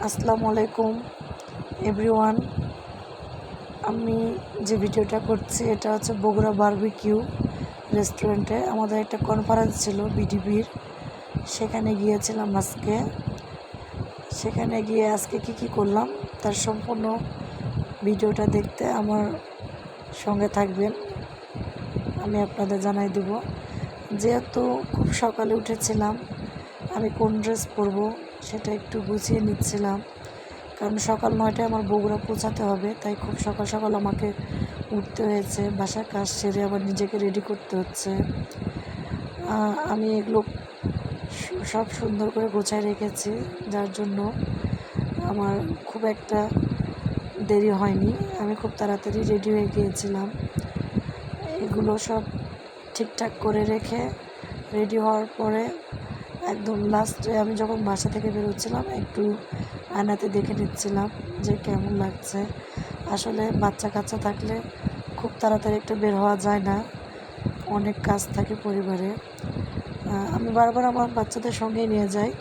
আসসালামু আলাইকুম এভরিওয়ান। আমি যে ভিডিওটা করছি এটা হচ্ছে বগুড়া বারবিকিউ রেস্টুরেন্টে। আমাদের একটা কনফারেন্স ছিল বিডিবির, সেখানে গিয়েছিলাম আজকে। সেখানে গিয়ে আজকে কি করলাম তার সম্পূর্ণ ভিডিওটা দেখতে আমার সঙ্গে থাকবেন, আমি আপনাদের জানাই দেব। যেহেতু খুব সকালে উঠেছিলাম, আমি কোন ড্রেস পরবো সেটা একটু গুছিয়ে নিচ্ছিলাম, কারণ সকাল 9টায় আমার বগুড়া পৌঁছাতে হবে। তাই খুব সকাল সকাল আমাকে উঠতে হয়েছে, বাসার কাজ সেরে আবার নিজেকে রেডি করতে হচ্ছে। আমি এগুলো সব সুন্দর করে গোছায় রেখেছি, যার জন্য আমার খুব একটা দেরি হয়নি। আমি খুব তাড়াতাড়ি রেডি হয়ে গিয়েছিলাম। এগুলো সব ঠিকঠাক করে রেখে রেডি হওয়ার পরে একদম লাস্টে আমি যখন বাসা থেকে বেরোচ্ছিলাম একটু আয়নাতে দেখে নিচ্ছিলাম যে কেমন লাগছে। আসলে বাচ্চা কাচ্চা থাকলে খুব তাড়াতাড়ি একটু বের হওয়া যায় না, অনেক কাজ থাকে পরিবারে। আমি বারবার আমার বাচ্চাদের সঙ্গেই নিয়ে যাই,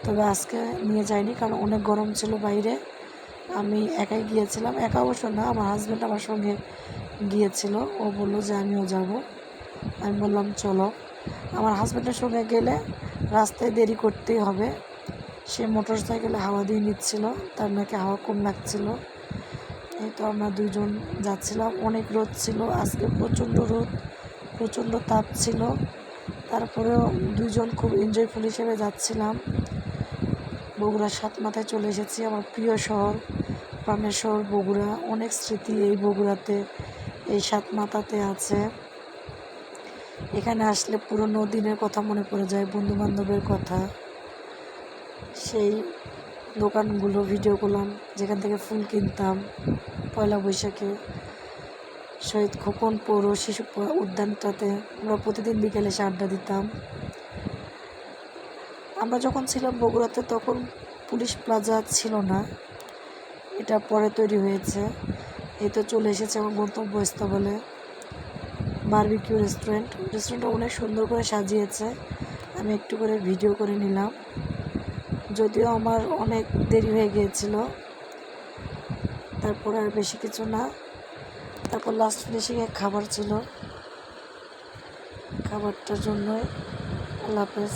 তবে আজকে নিয়ে যাইনি কারণ অনেক গরম ছিল বাইরে। আমি একাই গিয়েছিলাম, একা অবশ্য না, আমার হাজব্যান্ড আমার সঙ্গে গিয়েছিল। ও বললো যে আমিও যাব। আমি বললাম চলো। আমার হাজব্যান্ডের সঙ্গে গেলে রাস্তায় দেরি করতেই হবে। সে মোটর সাইকেলে হাওয়া দিয়ে নিচ্ছিল, তার নাকি হাওয়া কম লাগছিল। এই তো আমরা দুজন যাচ্ছিলাম। অনেক রোদ ছিল আজকে, প্রচণ্ড রোদ, প্রচণ্ড তাপ ছিল। তারপরেও দুজন খুব এনজয়ফুল হিসেবে যাচ্ছিলাম। বগুড়ার সাতমাথায় চলে এসেছি, আমার প্রিয় শহর, প্রাণের শহর বগুড়া। অনেক স্মৃতি এই বগুড়াতে, এই সাতমাথাতে আছে। এখানে আসলে পুরনো দিনের কথা মনে পড়ে যায়, বন্ধুবান্ধবের কথা। সেই দোকানগুলো ভিডিও করলাম যেখান থেকে ফুল কিনতাম পয়লা বৈশাখে। শহীদ খোকন পৌর শিশু উদ্যানটাতে আমরা প্রতিদিন বিকেলে এসে আড্ডা দিতাম। আমরা যখন ছিলাম বগুড়াতে তখন পুলিশ প্লাজা ছিল না, এটা পরে তৈরি হয়েছে। এই তো চলে এসেছে আমার গন্তব্যস্থলে বারবিকিউ রেস্টুরেন্ট। রেস্টুরেন্টটা অনেক সুন্দর করে সাজিয়েছে, আমি একটু করে ভিডিও করে নিলাম। যদিও আমার অনেক দেরি হয়ে গিয়েছিল, তারপরে আর বেশি কিছু না। তারপর লাস্ট ফিনিশিংয়ে খাবার ছিল, খাবারটার জন্যই। আল্লাহ হাফেজ।